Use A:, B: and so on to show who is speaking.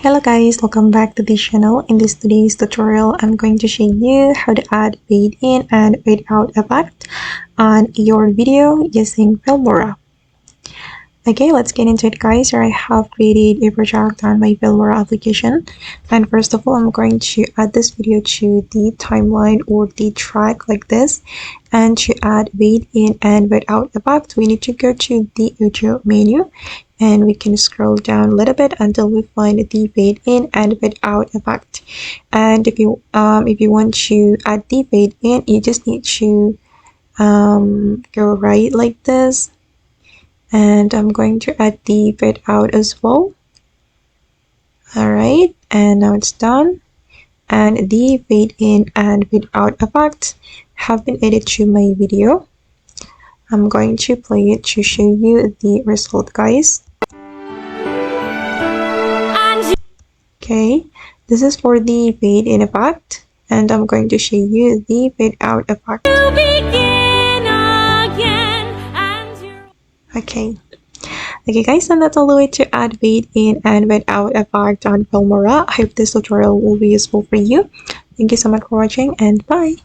A: Hello guys, welcome back to this channel. In this today's tutorial, I'm going to show you how to add fade in and fade out effect on your video using Filmora. Okay, let's get into it guys. Here I have created a project on my Filmora application, and first of all I'm going to add this video to the timeline or the track like this. And to add fade in and fade out effect, we need to go to the audio menu and we can scroll down a little bit until we find the fade in and fade out effect. And if you want to add the fade in, you just need to go right like this. And I'm going to add the fade out as well. Alright, and now it's done. And the fade in and fade out effect have been added to my video. I'm going to play it to show you the result guys. Okay, this is for the fade in effect, and I'm going to show you the fade out effect. Okay guys, and that's all the way to add fade in and fade out effect on Filmora. I hope this tutorial will be useful for you. Thank you so much for watching, and bye.